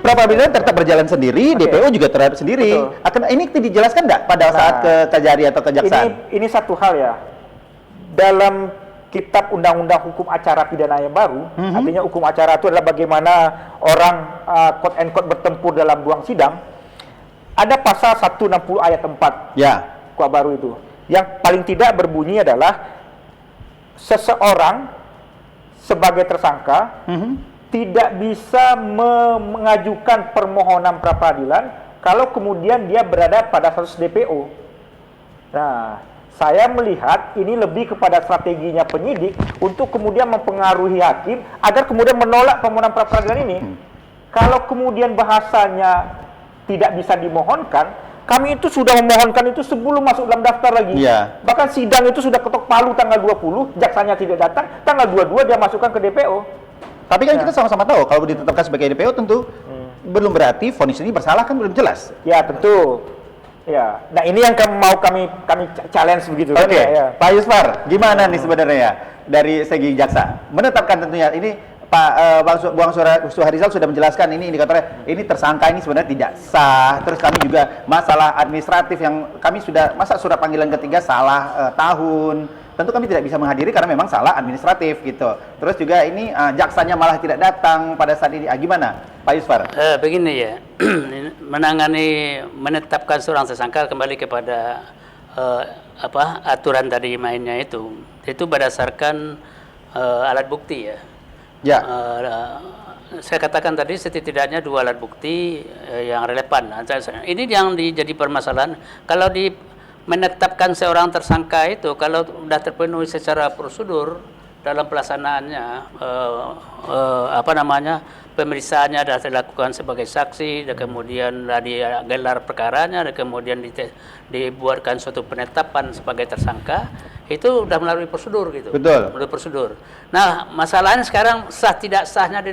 Pra peradilan tetap berjalan sendiri, DPO juga terhadap sendiri. Betul. Akan ini dijelaskan nggak pada saat ke Kajari atau kejaksaan? Ini satu hal ya. Dalam Kitab Undang-Undang Hukum Acara Pidana yang baru, artinya hukum acara itu adalah bagaimana orang quote and quote bertempur dalam ruang sidang. Ada pasal 160 ayat 4 Ya. KUA baru itu. Yang paling tidak berbunyi adalah seseorang sebagai tersangka tidak bisa mengajukan permohonan pra peradilan kalau kemudian dia berada pada status DPO. Nah, saya melihat ini lebih kepada strateginya penyidik untuk kemudian mempengaruhi hakim agar kemudian menolak permohonan pra peradilan ini. Kalau kemudian bahasanya tidak bisa dimohonkan, kami itu sudah memohonkan itu sebelum masuk dalam daftar lagi. Iya. Bahkan sidang itu sudah ketok palu tanggal 20, jaksanya tidak datang, tanggal 22 dia masukkan ke DPO. Tapi kan kita sama-sama tahu kalau ditetapkan sebagai DPO tentu belum berarti vonis ini bersalah, kan belum jelas. Ya tentu. Ya. Nah ini yang mau kami challenge begitu. Oke, Ya. Pak Yusfar, gimana nih sebenarnya ya dari segi jaksa menetapkan tentunya ini Bang Suharizal sudah menjelaskan ini indikatornya, ini tersangka ini sebenarnya tidak sah. Terus kami juga masalah administratif yang kami sudah masa surat panggilan ketiga salah tahun. Tentu kami tidak bisa menghadiri karena memang salah administratif gitu. Terus juga ini jaksanya malah tidak datang pada saat ini. Gimana, Pak Yusfar? Begini ya, menetapkan seorang tersangka kembali kepada aturan tadi mainnya itu berdasarkan alat bukti ya. Ya. Saya katakan tadi setidaknya 2 alat bukti yang relevan. Ini yang jadi permasalahan. Kalau menetapkan seorang tersangka itu kalau sudah terpenuhi secara prosedur dalam pelaksanaannya, pemeriksaannya sudah dilakukan sebagai saksi, dan kemudian digelar perkaranya, dan kemudian dibuatkan suatu penetapan sebagai tersangka, itu sudah melalui prosedur gitu. Betul. Melalui prosedur. Nah, masalahnya sekarang sah tidak sahnya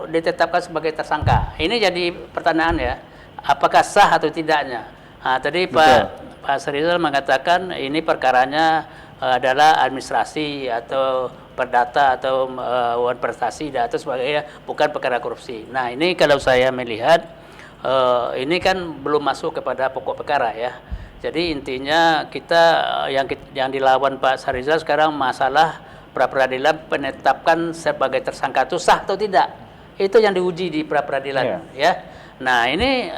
ditetapkan sebagai tersangka. Ini jadi pertanyaan ya. Apakah sah atau tidaknya? Nah, tadi Pak Suharizal mengatakan ini perkaranya adalah administrasi atau perdata atau prestasi atau sebagainya, bukan perkara korupsi. Nah, ini kalau saya melihat ini kan belum masuk kepada pokok perkara ya. Jadi intinya kita yang dilawan Pak Suharizal sekarang masalah pra peradilan penetapkan sebagai tersangka itu sah atau tidak. Itu yang diuji di pra peradilan ya. Nah ini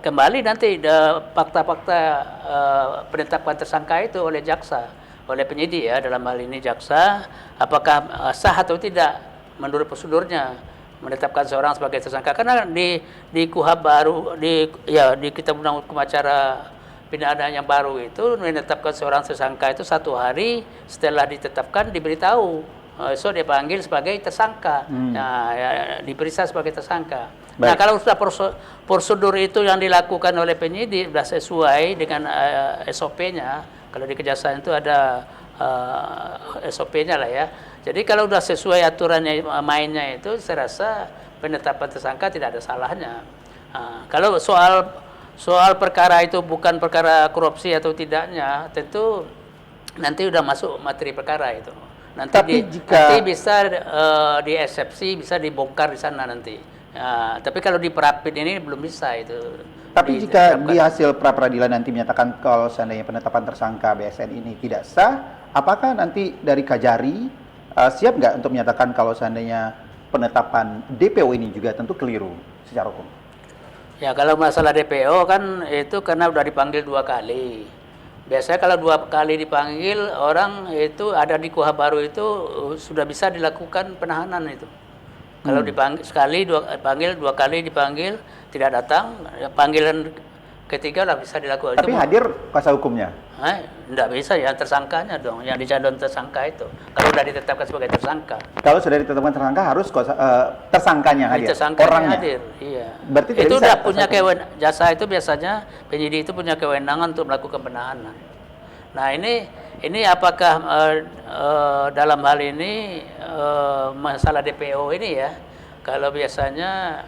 kembali nanti fakta-fakta penetapan tersangka itu oleh jaksa, oleh penyidik ya, dalam hal ini jaksa, apakah sah atau tidak menurut prosedurnya menetapkan seorang sebagai tersangka. Karena di KUHP baru, di Kitab Undang Hukum Acara Pidana yang baru itu menetapkan seorang tersangka itu 1 hari setelah ditetapkan diberitahu. So dia panggil sebagai tersangka, diperiksa sebagai tersangka. Baik. Nah kalau sudah prosedur itu yang dilakukan oleh penyidik sudah sesuai dengan SOP-nya, kalau di kejaksaan itu ada SOP-nya lah ya. Jadi kalau sudah sesuai aturannya mainnya itu, saya rasa penetapan tersangka tidak ada salahnya. Kalau soal perkara itu bukan perkara korupsi atau tidaknya, tentu nanti sudah masuk materi perkara itu. Nanti bisa diesepsi, bisa dibongkar di sana nanti. Tapi kalau di perapit ini belum bisa itu. Tapi jika di hasil pra peradilan nanti menyatakan kalau seandainya penetapan tersangka BSN ini tidak sah, apakah nanti dari Kajari siap nggak untuk menyatakan kalau seandainya penetapan DPO ini juga tentu keliru secara hukum? Ya kalau masalah DPO kan itu karena udah dipanggil 2 kali. Biasanya kalau 2 kali dipanggil orang itu ada di KUHP baru itu sudah bisa dilakukan penahanan itu. Kalau dipanggil sekali, 2 kali dipanggil tidak datang, panggilan ketiga lah bisa dilakukan. Tapi itu hadir kuasa hukumnya? Tidak bisa ya, tersangkanya dong, yang dicalon tersangka itu. Kalau sudah ditetapkan sebagai tersangka. Kalau sudah ditetapkan tersangka harus tersangkanya hadir, orangnya hadir. Iya. Berarti itu sudah punya kewenangan. Jasa itu biasanya penyidik itu punya kewenangan untuk melakukan penahanan. Nah ini apakah dalam hal ini masalah DPO ini ya? Kalau biasanya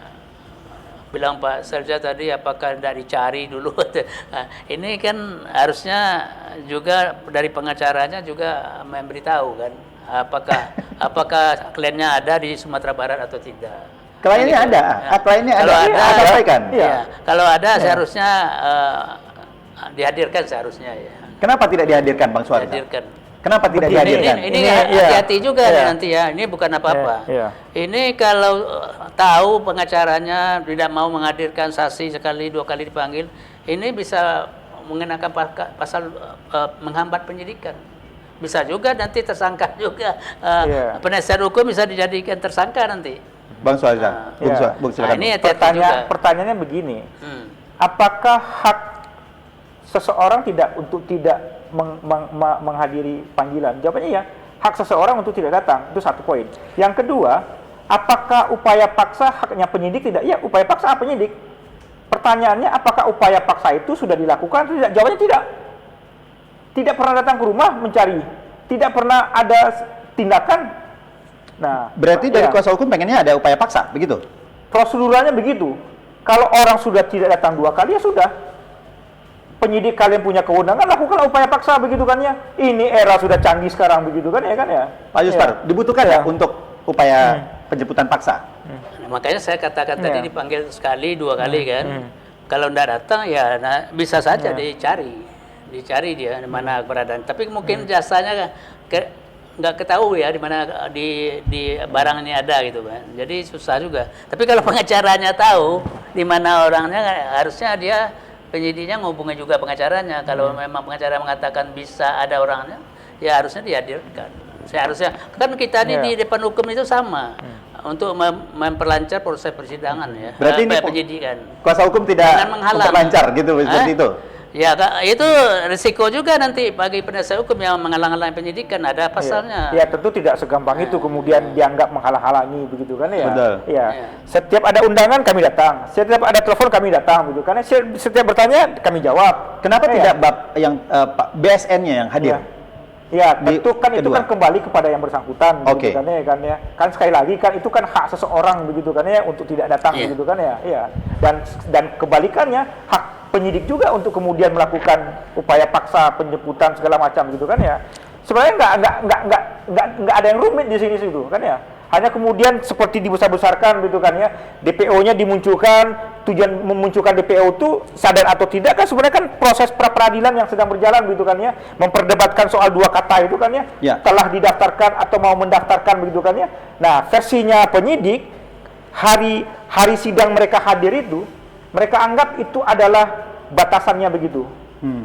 bilang Pak Serja tadi apakah tidak dicari dulu? Nah, ini kan harusnya juga dari pengacaranya juga memberitahu kan, apakah apakah kliennya ada di Sumatera Barat atau tidak. Kliennya Kan gitu. ada, Ya. kliennya Kalau ada, ada, sampaikan. Iya. Ya. Kalau ada seharusnya dihadirkan seharusnya ya. Kenapa tidak dihadirkan Bang Suharizal? Dihadirkan. Kenapa tidak Begini, dihadirkan? Ini Iya. hati-hati juga Iya. nih nanti ya. Ini bukan apa-apa. Iya. Ini kalau tahu pengacaranya tidak mau menghadirkan saksi sekali 2 kali dipanggil, ini bisa mengenakan pasal menghambat penyidikan. Bisa juga nanti tersangka juga. Iya. Penasihat hukum bisa dijadikan tersangka nanti. Bang Suharizal, Iya. Bung silakan. ini hati-hati juga. Pertanyaannya begini, Hmm. apakah hak seseorang untuk tidak menghadiri panggilan? Jawabannya ya, hak seseorang untuk tidak datang. Itu satu poin. Yang kedua, apakah upaya paksa haknya penyidik? Tidak. Ya, upaya paksa hak penyidik. Pertanyaannya, apakah upaya paksa itu sudah dilakukan atau tidak? Jawabannya tidak. Tidak pernah datang ke rumah mencari. Tidak pernah ada tindakan. Nah, Berarti dari ya, kuasa hukum pengennya ada upaya paksa, begitu? proseduralnya begitu. Kalau orang sudah tidak datang 2 kali, ya sudah. Penyidik kalian punya kewenangan, lakukan upaya paksa, begitu kan ya. Ini era sudah canggih sekarang, begitu kan ya kan ya. Pak Yustar, Ya. dibutuhkan Ya. ya untuk upaya penjemputan paksa? Nah, makanya saya katakan tadi Iya. dipanggil sekali 2 kali kan. Kalau tidak datang ya bisa saja dicari dia di mana keberadaan. Tapi mungkin jasanya nggak ketahui ya di mana di barang ini ada gitu kan. Jadi susah juga. Tapi kalau pengacaranya tahu di mana orangnya, harusnya dia penyidiknya ngubungi juga pengacaranya. Kalau memang pengacara mengatakan bisa ada orangnya, ya harusnya dihadirkan. Seharusnya kan kita ini di depan hukum itu sama untuk memperlancar proses persidangan ya. Berarti ini penyidikan. Kuasa hukum tidak Jangan menghalang. memperlancar gitu, seperti itu? Ya, itu risiko juga nanti bagi penasihat hukum yang menghalang-halangi penyidikan, ada pasalnya. Ya, tentu tidak segampang itu kemudian dianggap menghalang-halangi begitu kan ya. Betul. Ya. Ya. Setiap ada undangan kami datang, setiap ada telepon kami datang begitu kan. Setiap bertanya kami jawab. Kenapa Ya. tidak yang BSN-nya yang hadir? Ya, Di tentu kan itu kedua. kan kembali kepada yang bersangkutan Oke. begitu kan ya. Kan sekali lagi kan itu kan hak seseorang begitu kan ya untuk tidak datang Iya. begitu kan ya. Iya. Dan kebalikannya hak penyidik juga untuk kemudian melakukan upaya paksa penjemputan segala macam gitu kan ya. Sebenarnya nggak ada yang rumit di sini situ kan ya. Hanya kemudian seperti dibesar-besarkan gitu kan ya. DPO-nya dimunculkan, tujuan memunculkan DPO itu sadar atau tidak kan sebenarnya kan proses pra-peradilan yang sedang berjalan gitu kan ya. Memperdebatkan soal 2 kata itu kan ya. Ya. Telah didaftarkan atau mau mendaftarkan begitu kan ya. Nah, versinya penyidik hari sidang mereka hadir itu mereka anggap itu adalah batasannya begitu.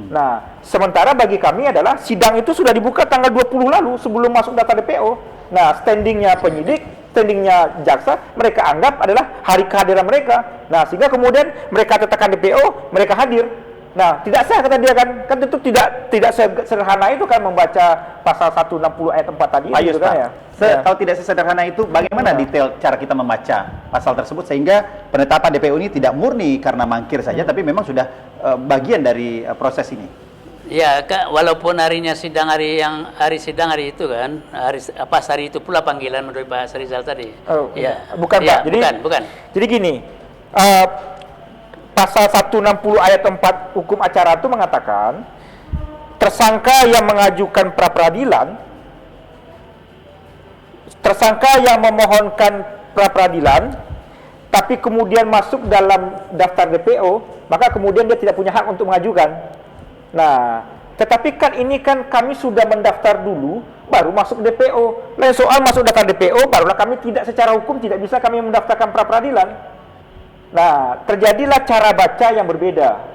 Nah, sementara bagi kami adalah sidang itu sudah dibuka tanggal 20 lalu sebelum masuk data DPO. Nah, standingnya penyidik, standingnya jaksa, mereka anggap adalah hari kehadiran mereka. Nah, sehingga kemudian mereka tetapkan DPO, mereka hadir. Nah, tidak sah kata dia kan tentu tidak sederhana itu kan membaca pasal 160 ayat 4 tadi Pak gitu Yustar, kan ya. kalau tidak sesederhana itu, bagaimana detail cara kita membaca pasal tersebut sehingga penetapan DPO ini tidak murni karena mangkir saja, tapi memang sudah bagian dari proses ini? Ya, walaupun harinya sidang hari sidang hari itu kan, pas hari itu pula panggilan menurut Pak Sarizal tadi. Oh, ya. bukan Ya, Pak. Jadi bukan. Jadi gini, pasal 160 ayat 4 hukum acara itu mengatakan tersangka yang mengajukan pra-peradilan, tersangka yang memohonkan pra-peradilan tapi kemudian masuk dalam daftar DPO, maka kemudian dia tidak punya hak untuk mengajukan. Nah, tetapi kan ini kan kami sudah mendaftar dulu baru masuk DPO. Lain soal masuk daftar DPO barulah kami tidak secara hukum tidak bisa kami mendaftarkan pra-peradilan. Nah, terjadilah cara baca yang berbeda.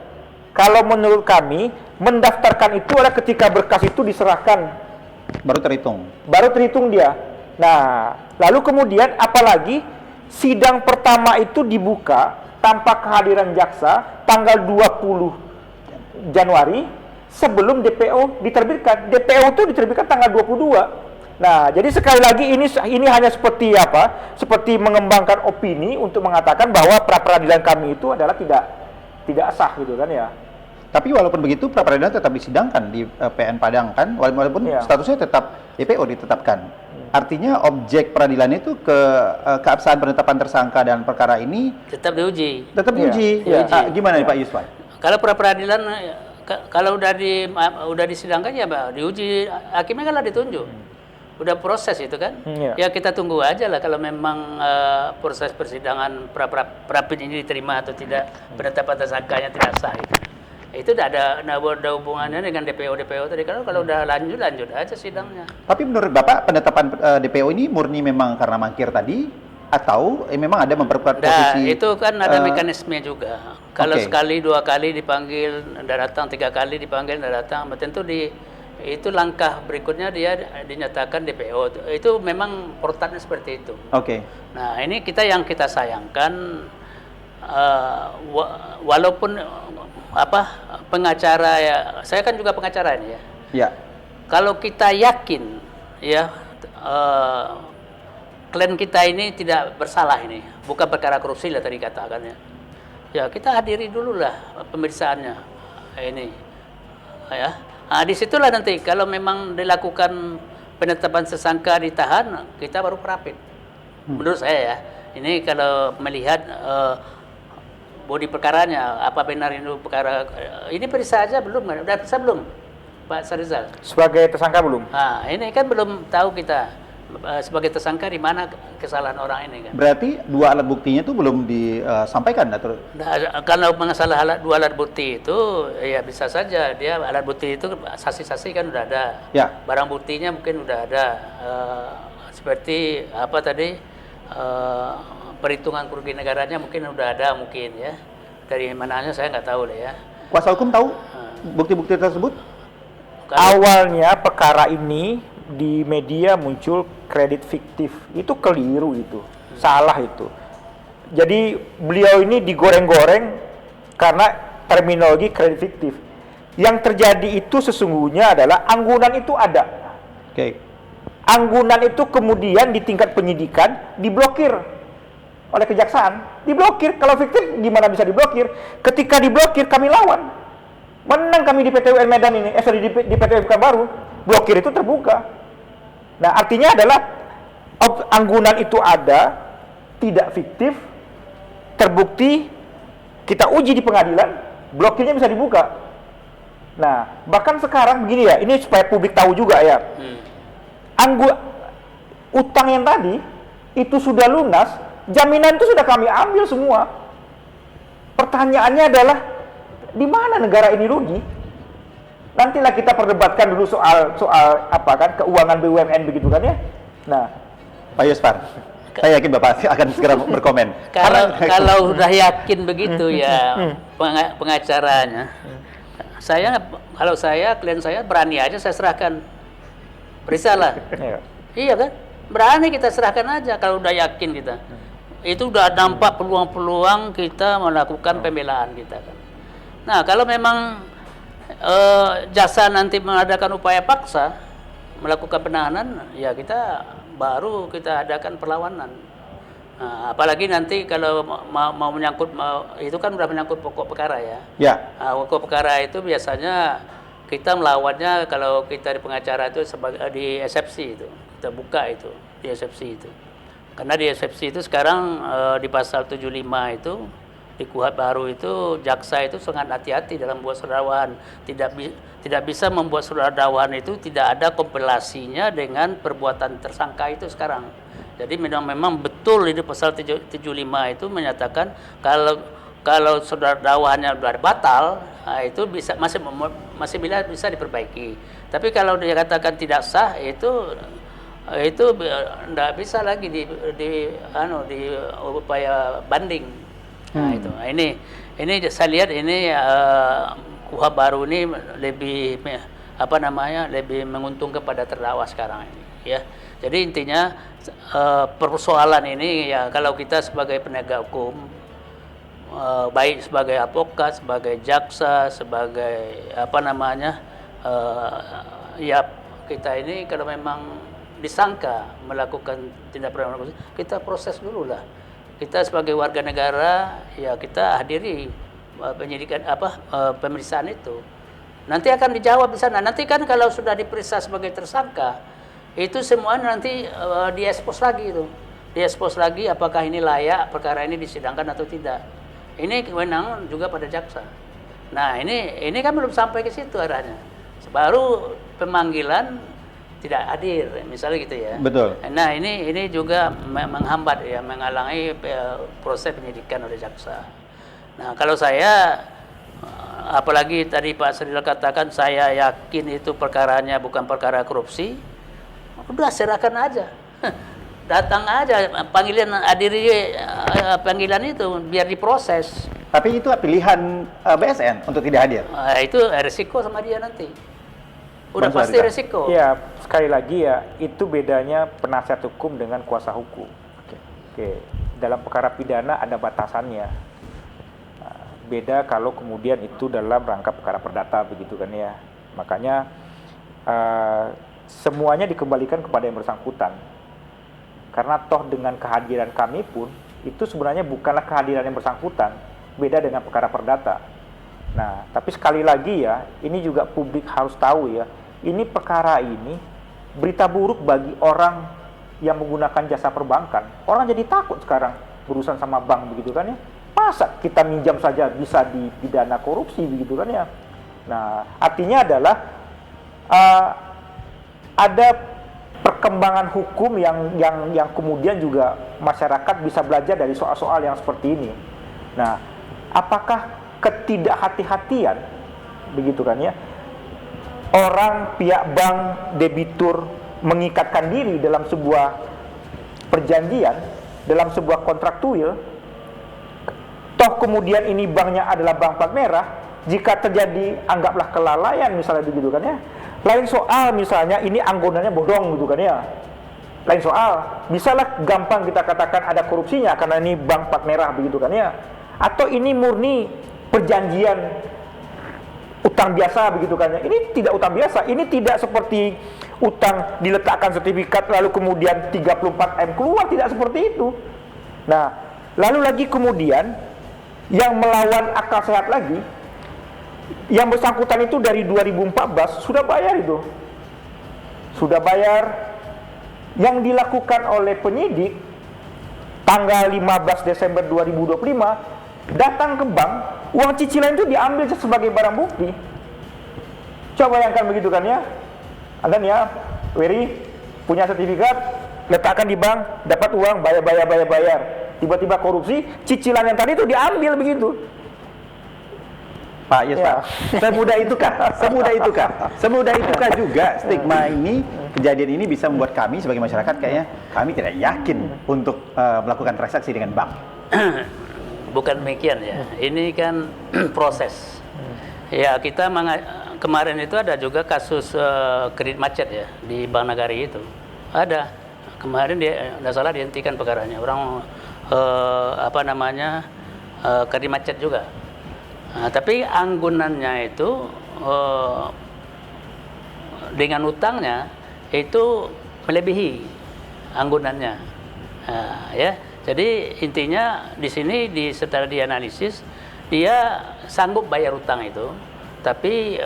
Kalau menurut kami, mendaftarkan itu adalah ketika berkas itu diserahkan. Baru terhitung. Baru terhitung dia. Nah, lalu kemudian apalagi sidang pertama itu dibuka tanpa kehadiran jaksa tanggal 20 Januari sebelum DPO diterbitkan. DPO itu diterbitkan tanggal 22. Nah, jadi sekali lagi ini hanya seperti apa? Seperti mengembangkan opini untuk mengatakan bahwa pra-peradilan kami itu adalah tidak sah gitu kan ya. Tapi walaupun begitu, pra-peradilan tetap disidangkan di PN Padang kan, walaupun statusnya tetap DPO ditetapkan. Artinya objek peradilan itu keabsahan penetapan tersangka dan perkara ini Tetap diuji. tetap diuji. Iya. Gimana nih Pak Yuswan? Kalau pra-peradilan kalau udah disidangkan ya Pak, diuji, hakimnya kan lah ditunjuk. udah proses itu kan. Iya. Ya kita tunggu aja lah kalau memang proses persidangan pra-pin ini diterima atau tidak, penetapan tersangkanya tidak sah itu. Itu udah ada hubungannya dengan DPO tadi. Kalau udah lanjut aja sidangnya. Tapi menurut Bapak penetapan DPO ini murni memang karena mangkir tadi atau memang ada memperkuat Nah, posisi? itu kan ada mekanisme juga. Kalau Oke. sekali, 2 kali dipanggil, tidak datang, 3 kali dipanggil, tidak datang, tentu itu langkah berikutnya dia dinyatakan DPO. Itu memang portalnya seperti itu. Oke. Nah, ini yang kita sayangkan, walaupun pengacara ya, saya kan juga pengacara ini ya. Ya. Kalau kita yakin ya klien kita ini tidak bersalah ini, bukan perkara korupsi lah tadi katakan ya. Ya kita hadiri dulu lah pemeriksaannya ini, ya. Nah, disitulah nanti kalau memang dilakukan penetapan tersangka ditahan, kita baru perapin. Menurut saya ya, ini kalau melihat bodi perkaranya, apa benar ini perkara ini periksa aja belum kan? Udah periksa belum, Pak Sarizal? Sebagai tersangka belum? Nah, ini kan belum tahu kita sebagai tersangka di mana kesalahan orang ini kan. Berarti 2 alat buktinya itu belum disampaikan atau? Nah, kalau masalah 2 alat bukti itu ya bisa saja dia alat bukti itu saksi-saksi kan udah ada. Ya. Barang buktinya mungkin udah ada seperti apa tadi perhitungan kerugian negaranya mungkin udah ada mungkin ya. Dari mananya saya nggak tahu lah ya. Kuasa hukum tahu bukti-bukti tersebut? Awalnya perkara ini di media muncul kredit fiktif. Itu keliru itu. Salah itu. Jadi beliau ini digoreng-goreng karena terminologi kredit fiktif. Yang terjadi itu sesungguhnya adalah anggunan itu ada. Oke. Anggunan itu kemudian di tingkat penyidikan diblokir oleh kejaksaan. Diblokir. Kalau fiktif gimana bisa diblokir? Ketika diblokir kami lawan. Menang kami di PT UN Medan ini, di PT UN Pekanbaru. Blokir itu terbuka. Nah, artinya adalah anggunan itu ada, tidak fiktif, terbukti, kita uji di pengadilan, blokirnya bisa dibuka. Nah, bahkan sekarang begini ya, ini supaya publik tahu juga ya. Utang yang tadi itu sudah lunas, jaminan itu sudah kami ambil semua. Pertanyaannya adalah di mana negara ini rugi? Nantilah kita perdebatkan dulu soal apa kan keuangan BUMN begitu kan ya. Nah, Pak Yusfar, saya yakin Bapak akan segera berkomen. Kalau sudah yakin begitu ya pengacaranya, klien saya berani aja saya serahkan. Periksalah. Iya kan? Berani kita serahkan aja kalau udah yakin kita. Itu udah nampak peluang-peluang kita melakukan pembelaan kita kan. Nah, kalau memang jaksa nanti mengadakan upaya paksa melakukan penahanan, ya baru kita adakan perlawanan. Nah, apalagi nanti kalau mau menyangkut itu kan udah menyangkut pokok perkara ya. Ya. Pokok perkara itu biasanya kita melawannya kalau kita di pengacara itu di eksepsi itu. Kita buka itu di eksepsi itu. Karena di eksepsi itu sekarang di pasal 75 itu di KUHP baru itu jaksa itu sangat hati-hati dalam membuat surat dakwaan. Tidak bisa membuat surat dakwaan itu tidak ada kompilasinya dengan perbuatan tersangka itu sekarang. Jadi memang betul ini pasal 75 itu menyatakan kalau surat dakwaannya sudah batal, nah itu masih bisa diperbaiki. Tapi kalau dia katakan tidak sah itu tidak bisa lagi di upaya banding. Nah itu, ini saya lihat ini KUHP baru ini lebih lebih menguntungkan kepada terdakwa sekarang ini, ya. Jadi intinya persoalan ini ya kalau kita sebagai penegak hukum, baik sebagai advokat, sebagai jaksa, sebagai ya kita ini kalau memang disangka melakukan tindak pidana korupsi, kita proses dulu lah. Kita sebagai warga negara ya kita hadiri penyidikan pemeriksaan itu. Nanti akan dijawab di sana. Nanti kan kalau sudah diperiksa sebagai tersangka, itu semua nanti diekspos lagi itu. Diekspos lagi apakah ini layak perkara ini disidangkan atau tidak. Ini kewenangan juga pada jaksa. Nah, ini kan belum sampai ke situ arahnya. Baru pemanggilan tidak hadir, misalnya gitu ya. Betul. Nah ini juga menghambat ya, menghalangi proses penyidikan oleh jaksa. Nah kalau saya, apalagi tadi Pak Sridhar katakan saya yakin itu perkaranya bukan perkara korupsi, udah serahkan aja. Datang aja, hadiri panggilan itu biar diproses. Tapi itu pilihan BSN untuk tidak hadir. Itu resiko sama dia nanti. Udah Bang pasti Suharizal. resiko. Ya, sekali lagi ya, itu bedanya penasihat hukum dengan kuasa hukum. Oke. Dalam perkara pidana ada batasannya. Nah, beda kalau kemudian itu dalam rangka perkara perdata begitu kan ya. Makanya semuanya dikembalikan kepada yang bersangkutan. Karena toh dengan kehadiran kami pun itu sebenarnya bukanlah kehadiran yang bersangkutan, beda dengan perkara perdata. Nah, tapi sekali lagi ya, ini juga publik harus tahu ya, ini perkara ini berita buruk bagi orang yang menggunakan jasa perbankan. Orang jadi takut sekarang berurusan sama bank begitu kan ya. Masa kita minjam saja bisa dipidana korupsi begitu kan ya. Nah, artinya adalah ada perkembangan hukum yang kemudian juga masyarakat bisa belajar dari soal-soal yang seperti ini. Nah, apakah ketidakhati-hatian begitu kan ya, orang pihak bank debitur mengikatkan diri dalam sebuah perjanjian, dalam sebuah kontraktual, toh kemudian ini banknya adalah bank plat merah, jika terjadi anggaplah kelalaian misalnya begitu kan ya, lain soal misalnya ini anggonannya bodong gitu kan ya, lain soal, misalnya gampang kita katakan ada korupsinya karena ini bank plat merah begitu kan ya, atau ini murni perjanjian utang biasa begitu kan ya. Ini tidak utang biasa, ini tidak seperti utang diletakkan sertifikat lalu kemudian 34M keluar, tidak seperti itu. Nah, lalu lagi kemudian yang melawan akal sehat lagi, yang bersangkutan itu dari 2014 sudah bayar itu. Sudah bayar. Yang dilakukan oleh penyidik tanggal 15 Desember 2025 datang ke bank, uang cicilan itu diambil sebagai barang bukti. Coba bayangkan begitu kan ya. Anda nih ya, Wery punya sertifikat, letakkan di bank, dapat uang, bayar. Tiba-tiba korupsi, cicilan yang tadi itu diambil begitu. Pak, yes Ya. Pak. Semudah itukah? Semudah itukah juga stigma ini, kejadian ini bisa membuat kami sebagai masyarakat kayaknya kami tidak yakin untuk melakukan transaksi dengan bank. Bukan demikian ya. Ini kan proses. Ya kita kemarin itu ada juga kasus kredit macet ya di Bank Nagari itu. Ada. Kemarin dia tidak salah dihentikan perkaranya. Orang kredit macet juga. Nah, tapi anggunannya itu dengan utangnya itu melebihi anggunannya. Nah, ya. Jadi intinya di sini setelah dianalisis dia sanggup bayar utang itu, tapi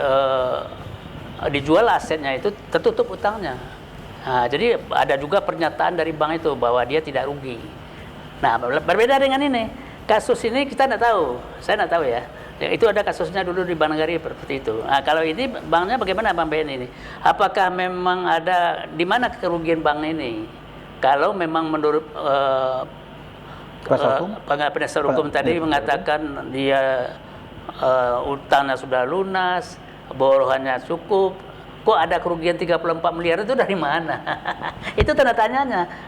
dijual asetnya itu tertutup utangnya. Nah, jadi ada juga pernyataan dari bank itu bahwa dia tidak rugi. Nah, berbeda dengan ini. Kasus ini kita tidak tahu, saya tidak tahu ya. Itu ada kasusnya dulu di Bank Nagari seperti itu. Nah, kalau ini banknya bagaimana Bang BN ini? Apakah memang ada di mana kerugian bank ini? Kalau memang menurut penasihat hukum tadi mengatakan dia utangnya sudah lunas, borohannya cukup, kok ada kerugian 34 miliar itu dari mana? Itu tanda tanyanya.